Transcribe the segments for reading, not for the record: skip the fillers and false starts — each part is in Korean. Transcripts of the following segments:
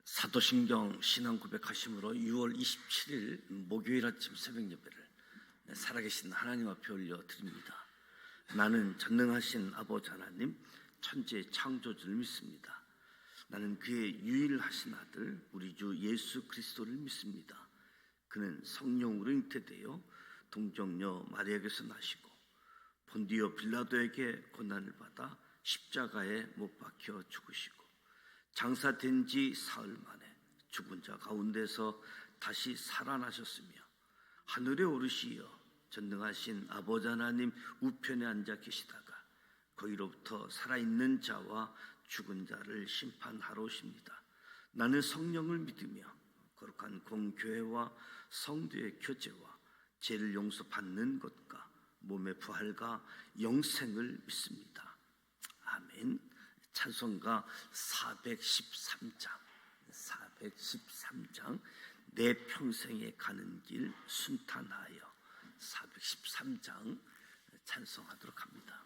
사도신경 신앙 고백하심으로 6월 27일 목요일 아침 새벽 예배를 살아계신 하나님 앞에 올려드립니다. 나는 전능하신 아버지 하나님 천지의 창조주를 믿습니다. 나는 그의 유일하신 아들 우리 주 예수 그리스도를 믿습니다. 그는 성령으로 잉태되어 동정녀 마리아에게서 나시고 본디오 빌라도에게 고난을 받아 십자가에 못 박혀 죽으시고 장사된 지 사흘 만에 죽은 자 가운데서 다시 살아나셨으며 하늘에 오르시어 전능하신 아버지 하나님 우편에 앉아 계시다가 거기로부터 살아있는 자와 죽은 자를 심판하러 오십니다. 나는 성령을 믿으며 거룩한 공교회와 성도의 교제와 죄를 용서받는 것과 몸의 부활과 영생을 믿습니다. 아멘. 찬송가 413장 내 평생에 가는 길 순탄하여 413장 찬송하도록 합니다.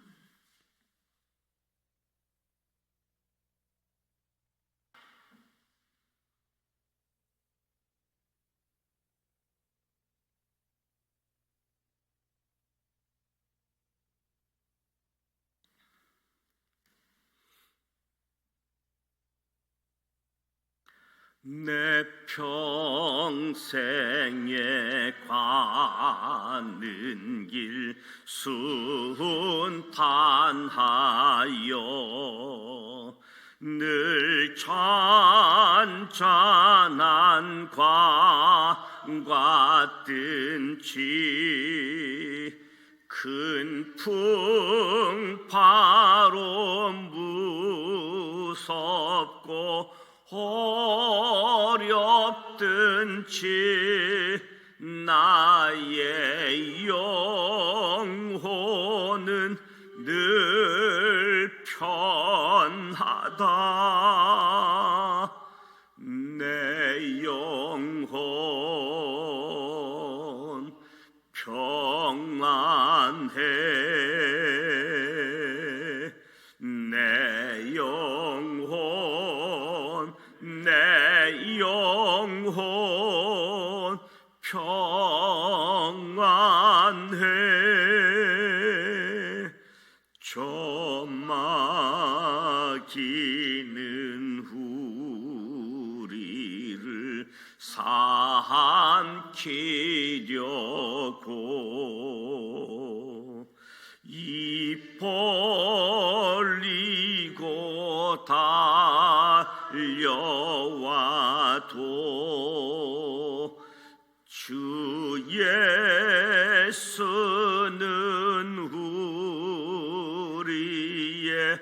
내 평생에 가는 길 순탄하여 늘 잔잔한 광과 뜬지 큰 풍파로 무섭고 어렵든지 나의 영혼은 늘 편하다. 내 영혼 평안해. 내 영혼 평안해. 저 마귀는 우리를 삼키려고 입 벌리고 달려와도 주 예수는 우리의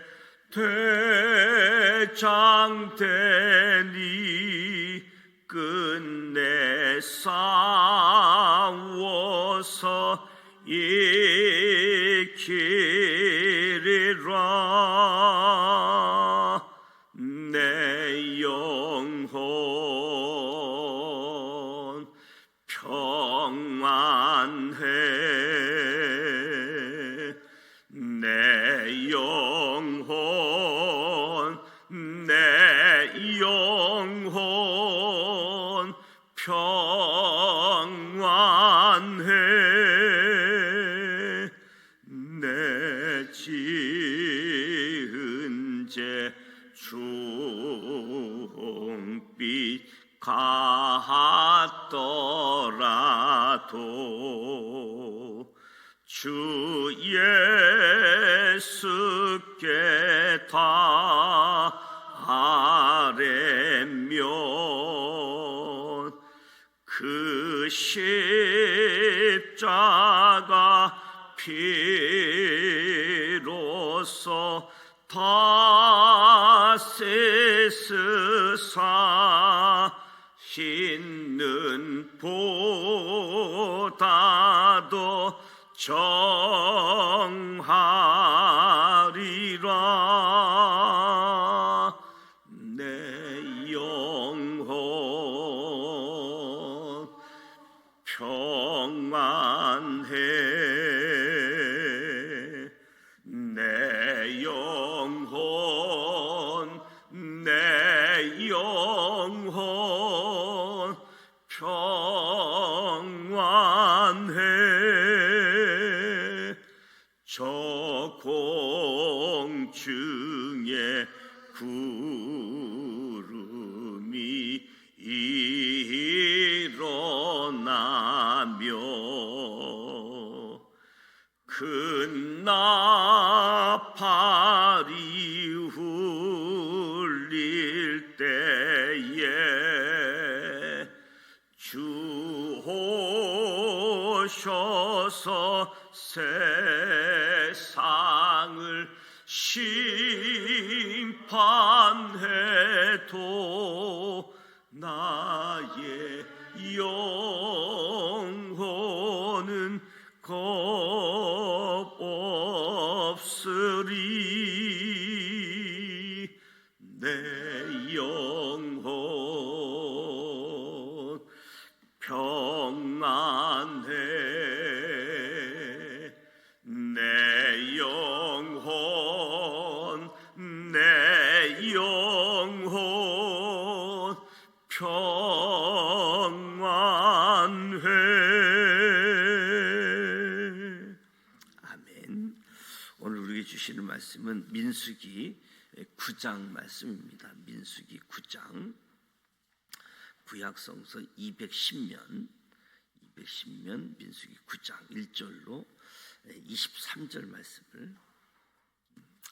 대장되니 끝내 싸워서 이기리라. 내 영혼 평안해. 내 영혼 평안해. 내 지은 죄 종빛 같더라도 주 예수께 다 아뢰면 그 십자가 피로써 다 씻으사 흰는 보다도 정하리라. 내 영혼 평안해. 내 영혼 구름이 일어나며 큰 나팔이 울릴 때에 주 오셔서 세상을 심판해도 나의 영혼은 겁 없으리. 내 영혼 평안해. 내 영혼 평안해. 아멘. 오늘 우리에게 주시는 말씀은 민수기 9장 말씀입니다. 민수기 9장 구약성서 210면 민수기 9장 1절로 23절 말씀을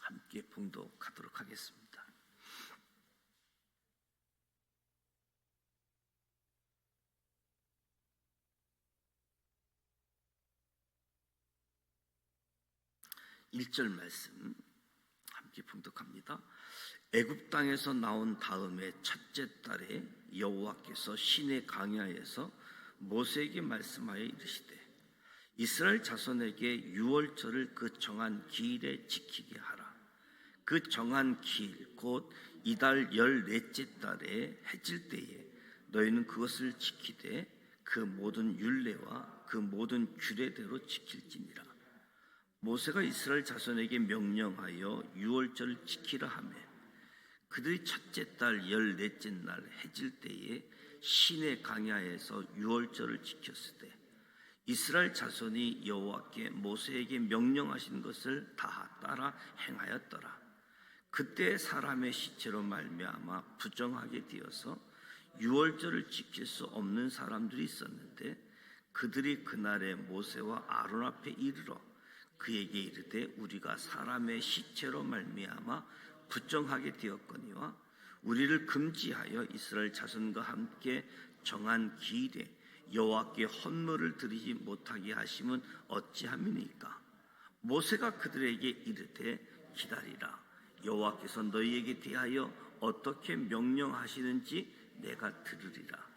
함께 봉독하도록 하겠습니다. 일 절 말씀 함께 봉독합니다. 애굽 땅에서 나온 다음에 첫째 달에 여호와께서 시내 광야에서 모세에게 말씀하여 이르시되 이스라엘 자손에게 유월절을 그 정한 기일에 지키게 하라. 그 정한 기일 곧 이달 14째 달에 해질 때에 너희는 그것을 지키되 그 모든 율례와 그 모든 규례대로 지킬지니라. 모세가 이스라엘 자손에게 명령하여 유월절을 지키라 하며 그들이 첫째 달 14째 날 해질 때에 시내 광야에서 유월절을 지켰을 때 이스라엘 자손이 여호와께 모세에게 명령하신 것을 다 따라 행하였더라. 그때 사람의 시체로 말미암아 부정하게 되어서 유월절을 지킬 수 없는 사람들이 있었는데 그들이 그날에 모세와 아론 앞에 이르러 그에게 이르되 우리가 사람의 시체로 말미암아 부정하게 되었거니와 우리를 금지하여 이스라엘 자손과 함께 정한 기일에 여호와께 헌물을 드리지 못하게 하심은 어찌함이니까. 모세가 그들에게 이르되 기다리라. 여호와께서 너희에게 대하여 어떻게 명령하시는지 내가 들으리라.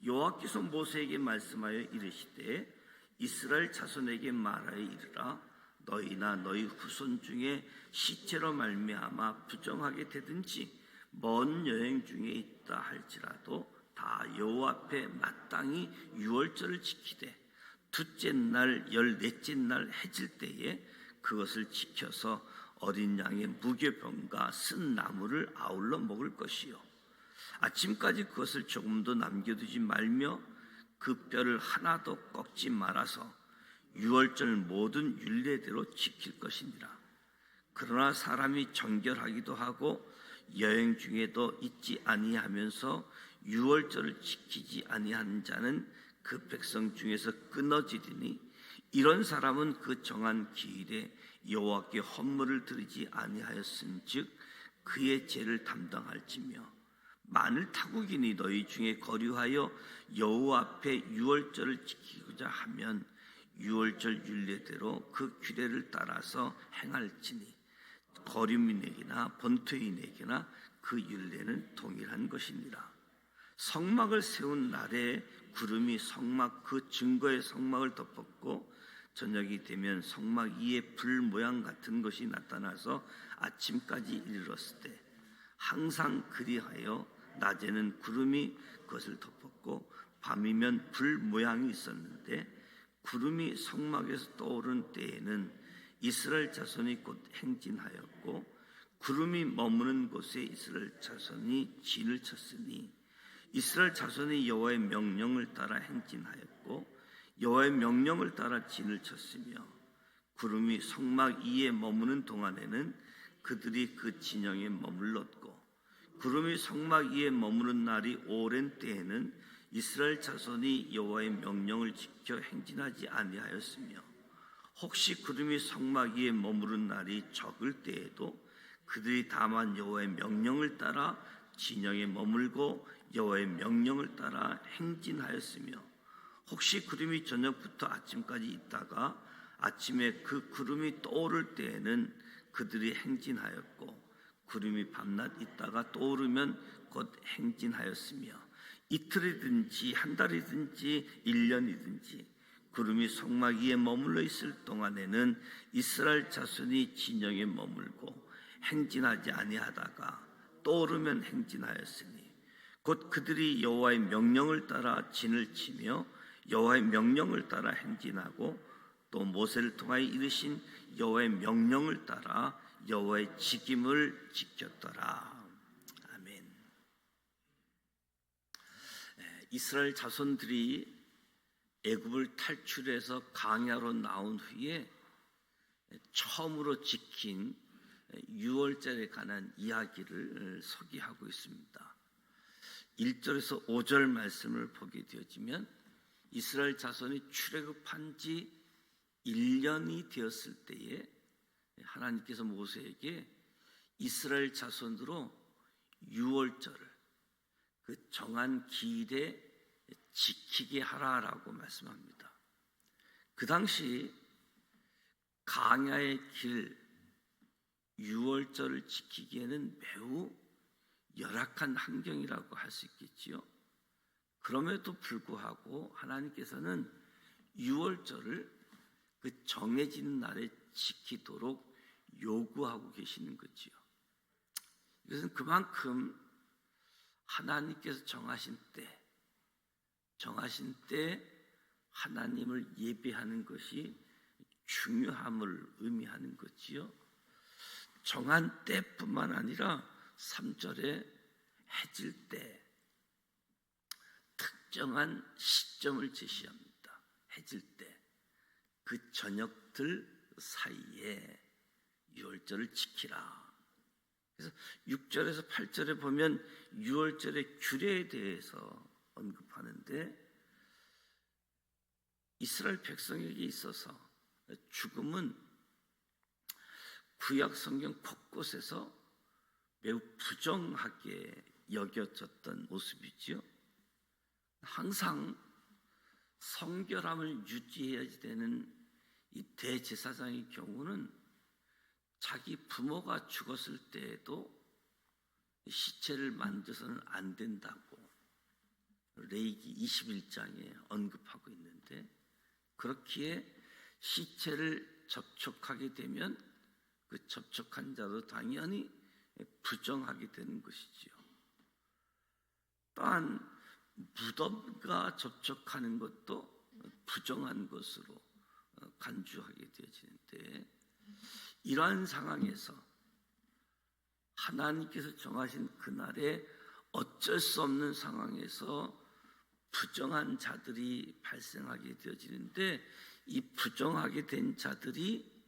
여호와께서 모세에게 말씀하여 이르시되 이스라엘 자손에게 말하여 이르라. 너희나 너희 후손 중에 시체로 말미암아 부정하게 되든지 먼 여행 중에 있다 할지라도 다 여호와 앞에 마땅히 유월절을 지키되 둘째 날 14째 날 해질 때에 그것을 지켜서 어린 양의 무교병과 쓴 나무를 아울러 먹을 것이요 아침까지 그것을 조금도 남겨두지 말며 그 뼈를 하나도 꺾지 말아서 유월절 모든 율례대로 지킬 것이니라. 그러나 사람이 정결하기도 하고 여행 중에도 있지 아니하면서 유월절을 지키지 아니한 자는 그 백성 중에서 끊어지리니 이런 사람은 그 정한 기일에 여호와께 헌물을 드리지 아니하였은즉 그의 죄를 담당할지며 만일 타국인이 너희 중에 거류하여 여호와 앞에 유월절을 지키고자 하면 유월절 율례대로 그 규례를 따라서 행할지니 거류민에게나 본토인에게나 그 율례는 동일한 것이니라. 성막을 세운 날에 구름이 성막 그 증거의 성막을 덮었고 저녁이 되면 성막 위에 불 모양 같은 것이 나타나서 아침까지 이르렀을 때 항상 그리하여 낮에는 구름이 그것을 덮었고 밤이면 불 모양이 있었는데 구름이 성막에서 떠오른 때에는 이스라엘 자손이 곧 행진하였고 구름이 머무는 곳에 이스라엘 자손이 진을 쳤으니 이스라엘 자손이 여호와의 명령을 따라 행진하였고 여호와의 명령을 따라 진을 쳤으며 구름이 성막 위에 머무는 동안에는 그들이 그 진영에 머물렀고 구름이 성막 위에 머무는 날이 오랜 때에는 이스라엘 자손이 여호와의 명령을 지켜 행진하지 아니하였으며 혹시 구름이 성막 위에 머무는 날이 적을 때에도 그들이 다만 여호와의 명령을 따라 진영에 머물고 여호와의 명령을 따라 행진하였으며 혹시 구름이 저녁부터 아침까지 있다가 아침에 그 구름이 떠오를 때에는 그들이 행진하였고 구름이 밤낮 있다가 떠오르면 곧 행진하였으며 이틀이든지 한 달이든지 1년이든지 구름이 성막 위에 머물러 있을 동안에는 이스라엘 자손이 진영에 머물고 행진하지 아니하다가 떠오르면 행진하였으니 곧 그들이 여호와의 명령을 따라 진을 치며 여호와의 명령을 따라 행진하고 또 모세를 통하여 이르신 여호와의 명령을 따라 여호와의 지킴을 지켰더라. 아멘. 이스라엘 자손들이 애굽을 탈출해서 광야로 나온 후에 처음으로 지킨 유월절에 관한 이야기를 소개하고 있습니다. 1절에서 5절 말씀을 보게 되어지면 이스라엘 자손이 출애굽한 지 1년이 되었을 때에 하나님께서 모세에게 이스라엘 자손으로 유월절을 그 정한 기일에 지키게 하라라고 말씀합니다. 그 당시 광야의 길 유월절을 지키기에는 매우 열악한 환경이라고 할 수 있겠지요. 그럼에도 불구하고 하나님께서는 유월절을 그 정해진 날에 지키도록 요구하고 계시는 거지요. 이것은 그만큼 하나님께서 정하신 때 하나님을 예배하는 것이 중요함을 의미하는 거지요. 정한 때뿐만 아니라 3절에 해질 때 특정한 시점을 제시합니다. 해질 때 그 저녁들 사이에 유월절을 지키라. 그래서 6절에서 8절에 보면 유월절의 규례에 대해서 언급하는데 이스라엘 백성에게 있어서 죽음은 구약 성경 곳곳에서 매우 부정하게 여겨졌던 모습이지요. 항상 성결함을 유지해야 되는 이 대제사장의 경우는 자기 부모가 죽었을 때에도 시체를 만져서는 안 된다고 레위기 21장에 언급하고 있는데 그렇기에 시체를 접촉하게 되면 그 접촉한 자도 당연히 부정하게 되는 것이지요. 또한 무덤과 접촉하는 것도 부정한 것으로 간주하게 되어지는데 이러한 상황에서 하나님께서 정하신 그날에 어쩔 수 없는 상황에서 부정한 자들이 발생하게 되어지는데 이 부정하게 된 자들이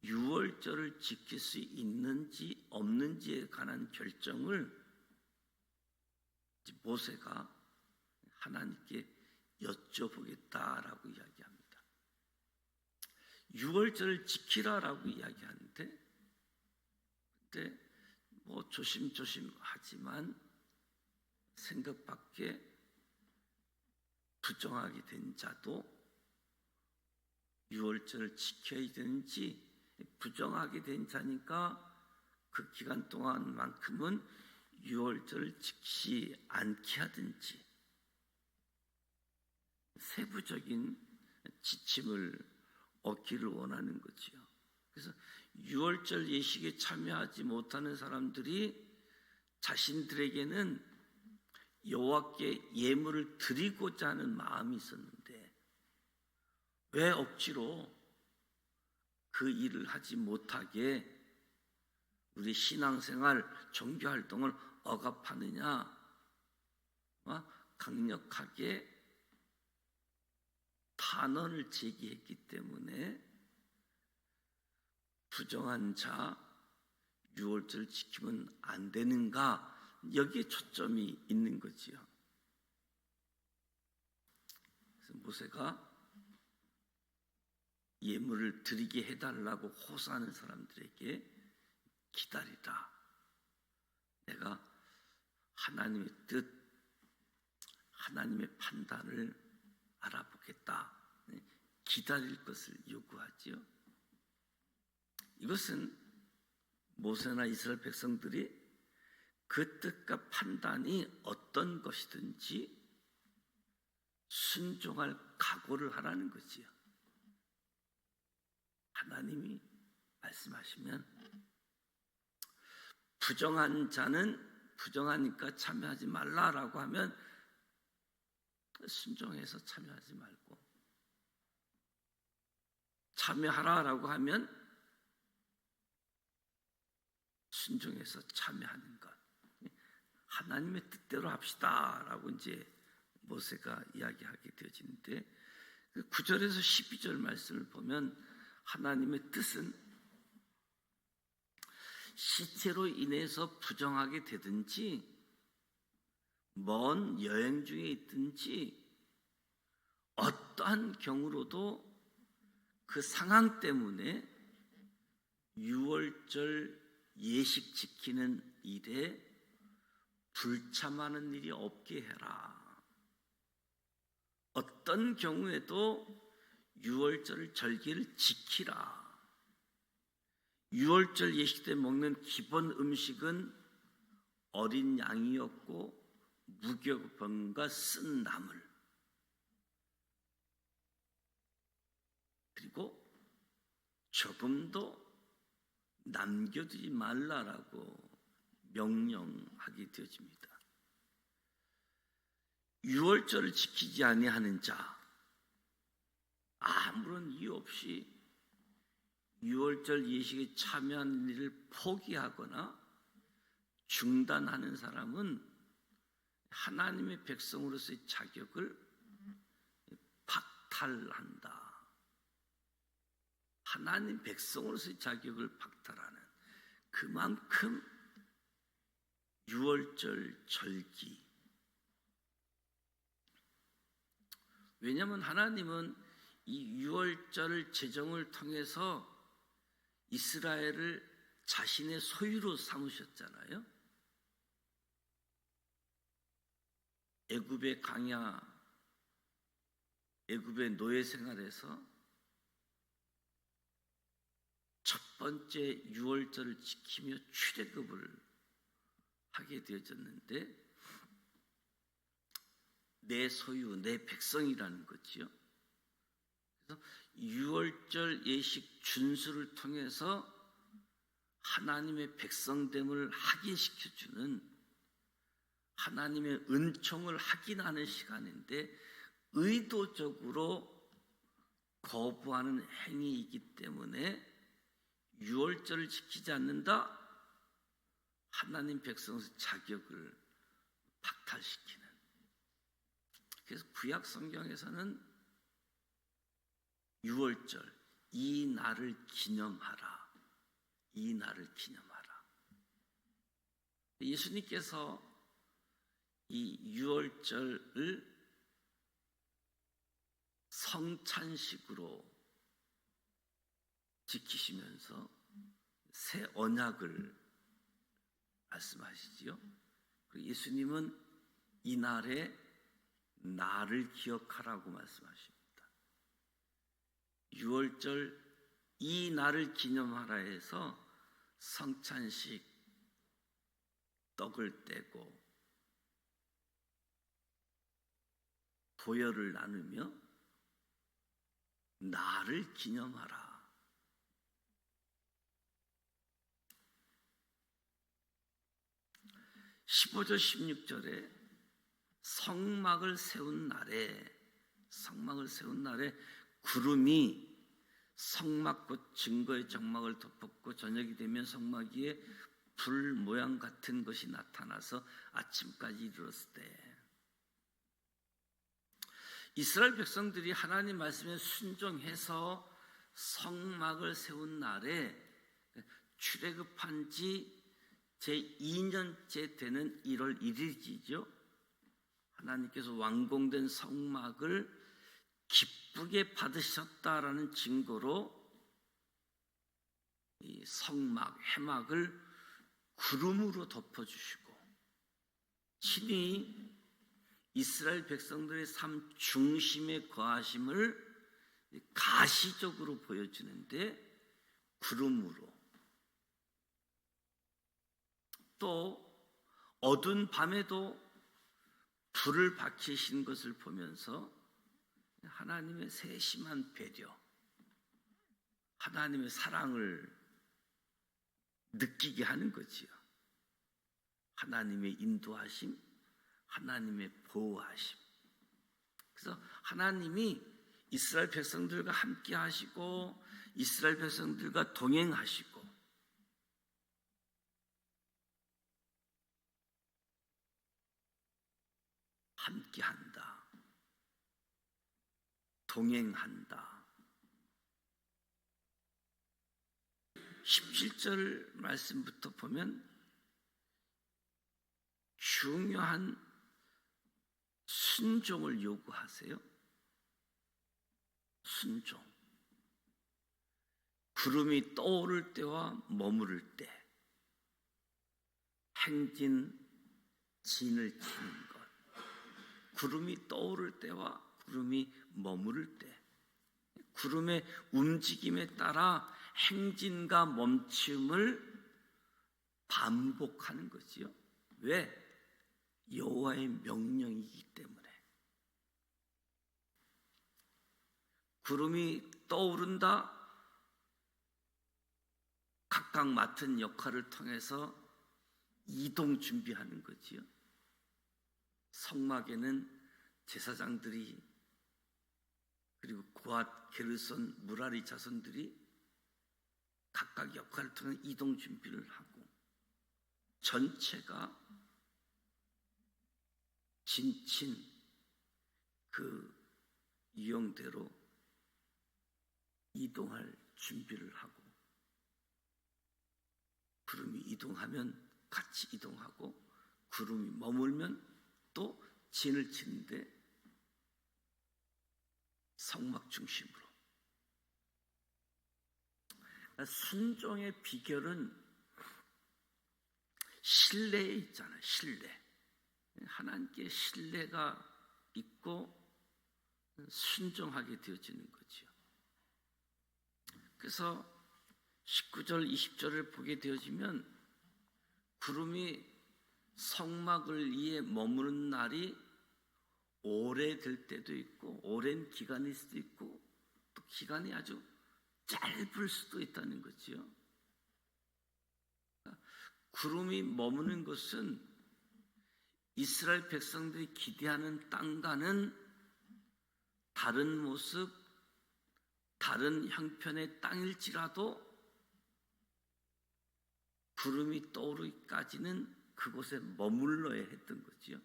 유월절을 지킬 수 있는지 없는지에 관한 결정을 모세가 하나님께 여쭤보겠다라고 이야기합니다. 유월절을 지키라라고 이야기하는데 근데 뭐 조심조심 하지만 생각 밖에 부정하게 된 자도 유월절을 지켜야 되는지 부정하게 된 자니까 그 기간 동안만큼은 유월절을 지키지 않게 하든지 세부적인 지침을 얻기를 원하는 거지요. 그래서 유월절 예식에 참여하지 못하는 사람들이 자신들에게는 여호와께 예물을 드리고자 하는 마음이 있었는데 왜 억지로 그 일을 하지 못하게 우리 신앙생활, 종교활동을 억압하느냐 강력하게 탄원을 제기했기 때문에 부정한 자, 유월절 지키면 안 되는가? 여기에 초점이 있는 거지요. 그래서 모세가 예물을 드리게 해달라고 호소하는 사람들에게 기다리라. 내가 하나님의 뜻, 하나님의 판단을 알아보겠다. 기다릴 것을 요구하지요. 이것은 모세나 이스라엘 백성들이 그 뜻과 판단이 어떤 것이든지 순종할 각오를 하라는 거지요. 하나님이 말씀하시면 부정한 자는 부정하니까 참여하지 말라라고 하면 순종해서 참여하지 말고, 참여하라라고 하면 순종해서 참여하는 것. 하나님의 뜻대로 합시다라고 이제 모세가 이야기하게 되어지는데, 9절에서 12절 말씀을 보면 하나님의 뜻은 시체로 인해서 부정하게 되든지 먼 여행 중에 있든지 어떠한 경우로도 그 상황 때문에 유월절 예식 지키는 일에 불참하는 일이 없게 해라. 어떤 경우에도 유월절 절기를 지키라. 유월절 예식 때 먹는 기본 음식은 어린 양이었고 무교병과 쓴 나물, 그리고 조금도 남겨두지 말라라고 명령하게 되어집니다. 유월절을 지키지 아니하는 자, 아무런 이유 없이 유월절 예식에 참여하는 일을 포기하거나 중단하는 사람은 하나님의 백성으로서의 자격을 박탈한다. 하나님 백성으로서의 자격을 박탈하는, 그만큼 유월절 절기, 왜냐하면 하나님은 이 유월절 제정을 통해서 이스라엘을 자신의 소유로 삼으셨잖아요. 애굽의 광야, 애굽의 노예 생활에서 첫 번째 유월절을 지키며 출애굽을 하게 되어졌는데, 내 소유, 내 백성이라는 거지요. 그래서 유월절 예식 준수를 통해서 하나님의 백성됨을 확인시켜주는, 하나님의 은총을 확인하는 시간인데 의도적으로 거부하는 행위이기 때문에 유월절을 지키지 않는다, 하나님 백성의 자격을 박탈시키는. 그래서 구약 성경에서는 유월절, 이 날을 기념하라, 이 날을 기념하라. 예수님께서 이 유월절을 성찬식으로 지키시면서 새 언약을 말씀하시지요. 예수님은 이 날에 나를 기억하라고 말씀하십니다. 유월절 이 날을 기념하라 해서 성찬식 떡을 떼고 보혈을 나누며 나를 기념하라. 15절 16절에 성막을 세운 날에 구름이 성막 곧 증거의 장막을 덮었고 저녁이 되면 성막 위에 불 모양 같은 것이 나타나서 아침까지 이르렀을 때, 이스라엘 백성들이 하나님 말씀에 순종해서 성막을 세운 날에 출애굽한 지 제2년째 되는 1월 1일이죠. 하나님께서 완공된 성막을 기쁘게 받으셨다라는 증거로 이 성막, 회막을 구름으로 덮어주시고 친히 이스라엘 백성들의 삶 중심에 거하심을 가시적으로 보여주는데 구름으로, 또 어두운 밤에도 불을 밝히신 것을 보면서 하나님의 세심한 배려, 하나님의 사랑을 느끼게 하는 거지요. 하나님의 인도하심, 하나님의 보호하심. 그래서 하나님이 이스라엘 백성들과 함께 하시고 이스라엘 백성들과 동행하시고 함께한다, 동행한다. 17절 말씀부터 보면 중요한 순종을 요구하세요. 순종. 구름이 떠오를 때와 머무를 때, 행진, 진을 치는 것. 구름이 떠오를 때와 구름이 머무를 때, 구름의 움직임에 따라 행진과 멈춤을 반복하는 거지요. 왜? 여호와의 명령이기 때문에. 구름이 떠오른다, 각각 맡은 역할을 통해서 이동 준비하는 거지요. 성막에는 제사장들이, 그리고 고앗, 게르손, 무라리 자손들이 각각 역할을 통해 이동 준비를 하고 전체가 진친 그 유형대로 이동할 준비를 하고, 구름이 이동하면 같이 이동하고 구름이 머물면 또 진을 치는데 성막 중심으로. 순종의 비결은 신뢰에 있잖아요. 신뢰. 하나님께 신뢰가 있고 순종하게 되어지는 거죠. 그래서 19절, 20절을 보게 되어지면 구름이 성막을 위해 머무는 날이 오래될 때도 있고 오랜 기간일 수도 있고 또 기간이 아주 짧을 수도 있다는 거지요. 구름이 머무는 것은 이스라엘 백성들이 기대하는 땅과는 다른 모습, 다른 형편의 땅일지라도 구름이 떠오르기까지는 그곳에 머물러야 했던 거지요.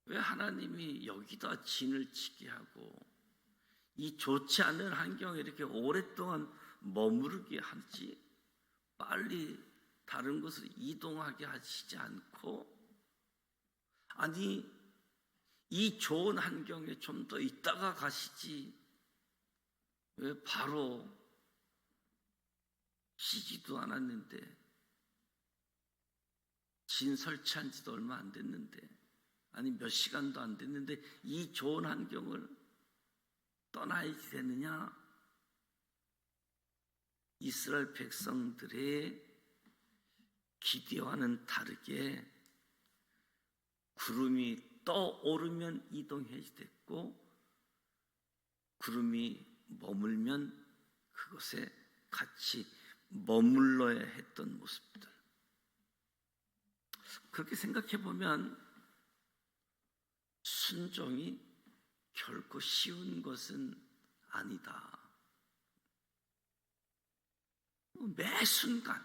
왜 하나님이 여기다 진을 치게 하고 이 좋지 않은 환경에 이렇게 오랫동안 머무르게 하지, 빨리 다른 곳으로 이동하게 하시지 않고, 아니 이 좋은 환경에 좀 더 있다가 가시지 왜 바로 쉬지도 않았는데, 진 설치한 지도 얼마 안 됐는데, 아니 몇 시간도 안 됐는데 이 좋은 환경을 떠나야지 되느냐? 이스라엘 백성들의 기대와는 다르게 구름이 떠오르면 이동해야지 됐고, 구름이 머물면 그곳에 같이 머물러야 했던 모습들. 그렇게 생각해 보면 순종이 결코 쉬운 것은 아니다. 매 순간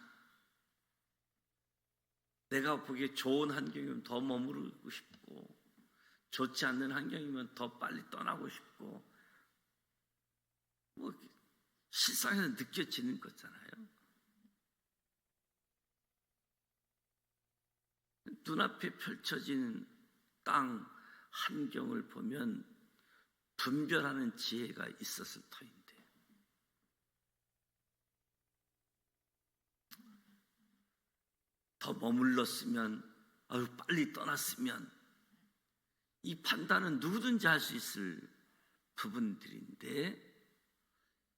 내가 보기에 좋은 환경이면 더 머무르고 싶고, 좋지 않는 환경이면 더 빨리 떠나고 싶고, 실상에서 느껴지는 거잖아요. 눈앞에 펼쳐진 땅 환경을 보면 분별하는 지혜가 있었을 터인데, 더 머물렀으면, 빨리 떠났으면, 이 판단은 누구든지 할 수 있을 부분들인데,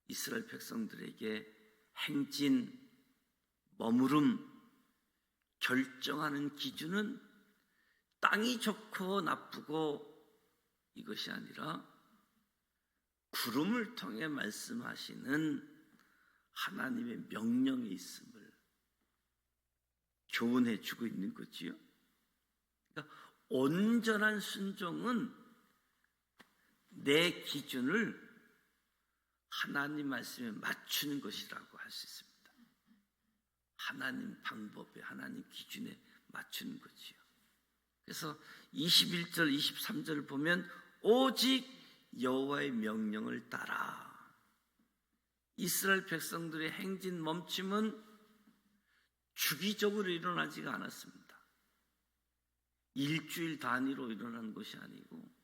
이스라엘 백성들에게 행진, 머무름, 결정하는 기준은 땅이 좋고 나쁘고 이것이 아니라 구름을 통해 말씀하시는 하나님의 명령이 있음을 교훈해 주고 있는 거지요. 그러니까 온전한 순종은 내 기준을 하나님 말씀에 맞추는 것이라고 할 수 있습니다. 하나님 방법에, 하나님 기준에 맞추는 거지요. 그래서 21절, 23절을 보면 오직 여호와의 명령을 따라. 이스라엘 백성들의 행진 멈춤은 주기적으로 일어나지가 않았습니다. 일주일 단위로 일어난 것이 아니고,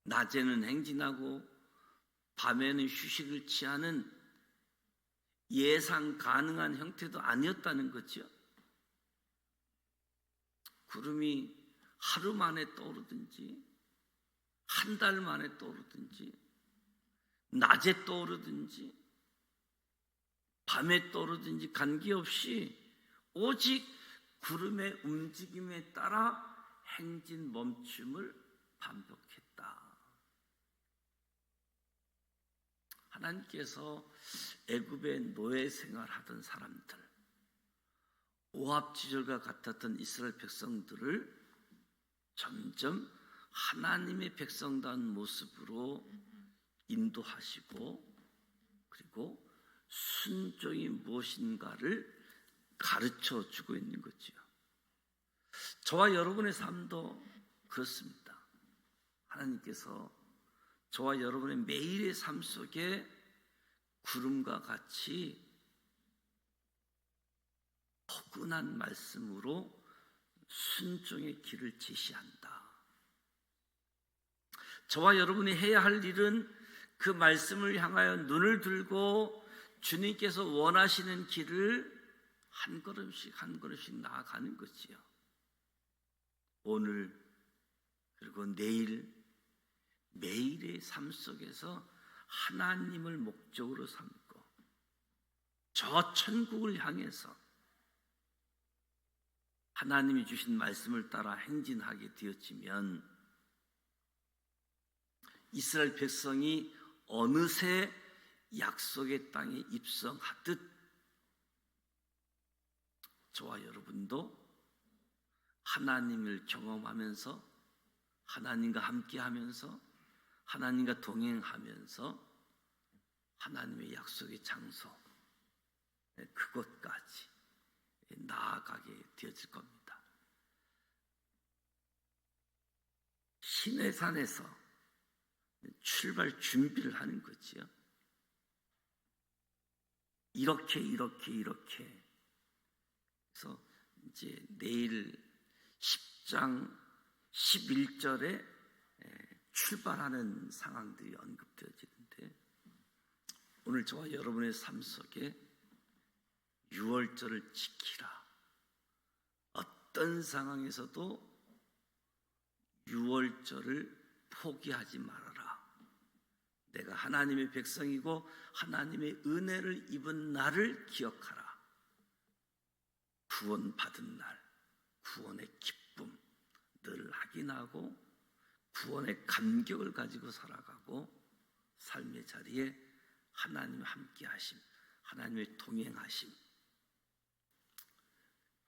낮에는 행진하고 밤에는 휴식을 취하는 예상 가능한 형태도 아니었다는 거죠. 구름이 하루 만에 떠오르든지 한 달 만에 떠오르든지 낮에 떠오르든지 밤에 떠오르든지 관계없이 오직 구름의 움직임에 따라 행진 멈춤을 반복했다. 하나님께서 애굽의 노예 생활하던 사람들, 오합지졸과 같았던 이스라엘 백성들을 점점 하나님의 백성다운 모습으로 인도하시고, 그리고 순종이 무엇인가를 가르쳐 주고 있는 거지요. 저와 여러분의 삶도 그렇습니다. 하나님께서 저와 여러분의 매일의 삶 속에 구름과 같이 포근한 말씀으로 순종의 길을 제시한다. 저와 여러분이 해야 할 일은 그 말씀을 향하여 눈을 들고 주님께서 원하시는 길을 한 걸음씩 한 걸음씩 나아가는 거지요. 오늘 그리고 내일 매일의 삶 속에서 하나님을 목적으로 삼고 저 천국을 향해서 하나님이 주신 말씀을 따라 행진하게 되어지면 이스라엘 백성이 어느새 약속의 땅에 입성하듯 저와 여러분도 하나님을 경험하면서 하나님과 함께하면서 하나님과 동행하면서 하나님의 약속의 장소, 그곳까지 나아가게 되어질 겁니다. 시내산에서 출발 준비를 하는 거지요. 이렇게 그래서 이제 내일 10장 11절에 출발하는 상황들이 언급되어지는데, 오늘 저와 여러분의 삶 속에 6월절을 지키라. 어떤 상황에서도 6월절을 포기하지 말아라. 내가 하나님의 백성이고 하나님의 은혜를 입은 날을 기억하라. 구원받은 날, 구원의 기쁨 늘 확인하고 구원의 감격을 가지고 살아가고 삶의 자리에 하나님과 함께 하심, 하나님의 동행하심,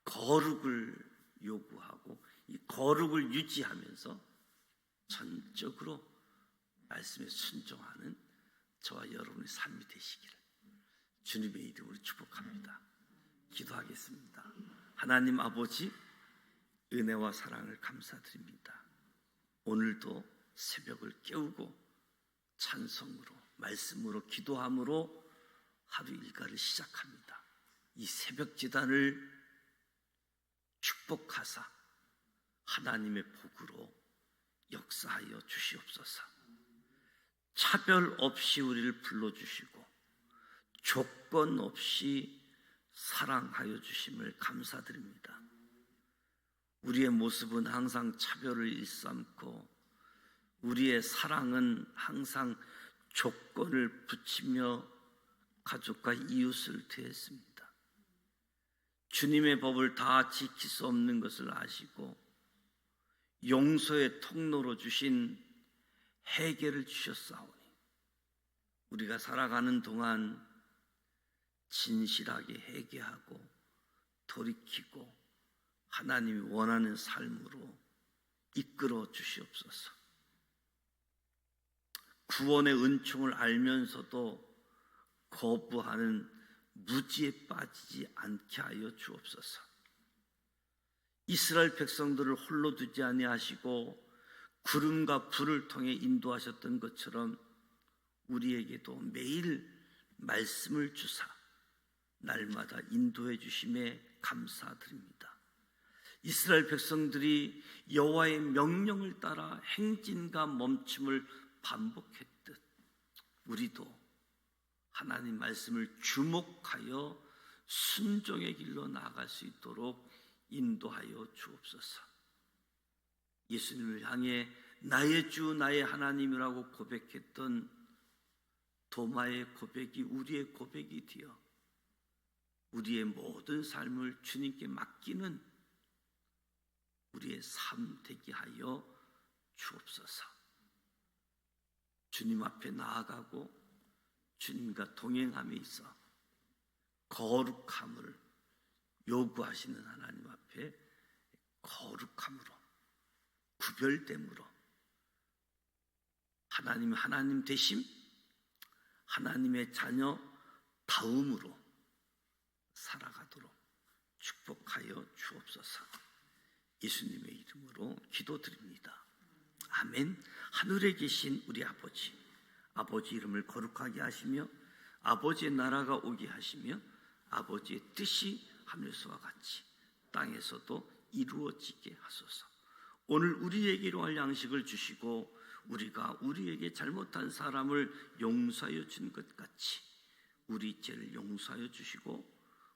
거룩을 요구하고 이 거룩을 유지하면서 전적으로 말씀에 순종하는 저와 여러분의 삶이 되시기를 주님의 이름으로 축복합니다. 기도하겠습니다. 하나님 아버지, 은혜와 사랑을 감사드립니다. 오늘도 새벽을 깨우고 찬송으로 말씀으로 기도함으로 하루 일과를 시작합니다. 이 새벽 제단을 축복하사 하나님의 복으로 역사하여 주시옵소서. 차별 없이 우리를 불러주시고 조건 없이 사랑하여 주심을 감사드립니다. 우리의 모습은 항상 차별을 일삼고 우리의 사랑은 항상 조건을 붙이며 가족과 이웃을 대했습니다. 주님의 법을 다 지킬 수 없는 것을 아시고 용서의 통로로 주신 해결을 주셨사오니 우리가 살아가는 동안 진실하게 회개하고 돌이키고 하나님이 원하는 삶으로 이끌어 주시옵소서. 구원의 은총을 알면서도 거부하는 무지에 빠지지 않게 하여 주옵소서. 이스라엘 백성들을 홀로 두지 아니하시고 구름과 불을 통해 인도하셨던 것처럼 우리에게도 매일 말씀을 주사 날마다 인도해 주심에 감사드립니다. 이스라엘 백성들이 여호와의 명령을 따라 행진과 멈춤을 반복했듯 우리도 하나님 말씀을 주목하여 순종의 길로 나아갈 수 있도록 인도하여 주옵소서. 예수님을 향해 나의 주 나의 하나님이라고 고백했던 도마의 고백이 우리의 고백이 되어 우리의 모든 삶을 주님께 맡기는 우리의 삶 되게 하여 주옵소서. 주님 앞에 나아가고 주님과 동행함에 있어 거룩함을 요구하시는 하나님 앞에 거룩함으로 구별됨으로 하나님의 하나님 되심, 하나님의 자녀 다움으로 살아가도록 축복하여 주옵소서. 예수님의 이름으로 기도드립니다. 아멘. 하늘에 계신 우리 아버지, 아버지 이름을 거룩하게 하시며 아버지의 나라가 오게 하시며 아버지의 뜻이 하늘에서와 같이 땅에서도 이루어지게 하소서. 오늘 우리에게로 할 양식을 주시고 우리가 우리에게 잘못한 사람을 용서하여 준 것 같이 우리 죄를 용서하여 주시고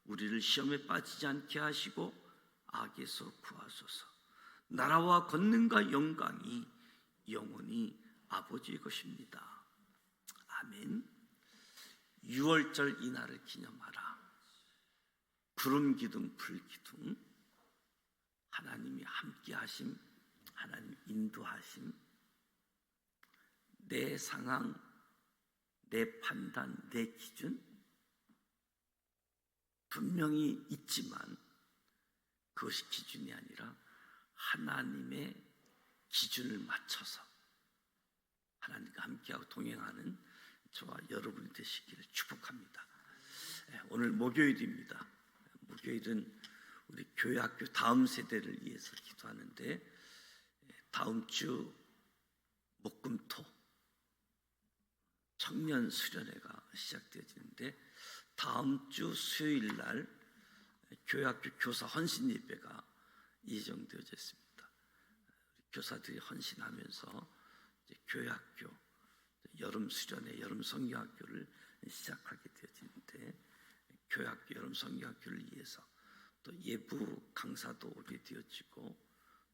우리를 시험에 빠지지 않게 하시고 악에서 구하소서. 나라와 권능과 영광이 영원히 아버지의 것입니다. 아멘. 6월절 이날을 기념하라. 구름 기둥 불 기둥, 하나님이 함께 하심, 하나님 인도하심, 내 상황, 내 판단, 내 기준 분명히 있지만 그것이 기준이 아니라 하나님의 기준을 맞춰서 하나님과 함께하고 동행하는 저와 여러분이 되시기를 축복합니다. 오늘 목요일입니다. 목요일은 우리 교회학교 다음 세대를 위해서 기도하는데 다음 주 목금토 청년 수련회가 시작되어지는데 다음 주 수요일 날 교회학교 교사 헌신 예배가 예정되어져 있습니다. 교사들이 헌신하면서 이제 교회학교 여름 수련회, 여름 성경학교를 시작하게 되어지는데 교회학교 여름 성경학교를 위해서 또 예부 강사도 오게 되어지고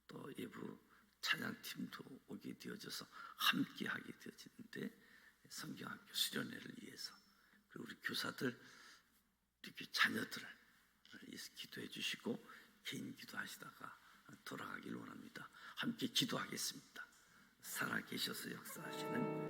또 예부 찬양팀도 오게 되어져서 함께 하게 되어지는데 성경학교 수련회를 위해서 그리고 우리 교사들, 우리 자녀들을 위해서 기도해 주시고 개인 기도하시다가 돌아가길 원합니다. 함께 기도하겠습니다. 살아계셔서 역사하시는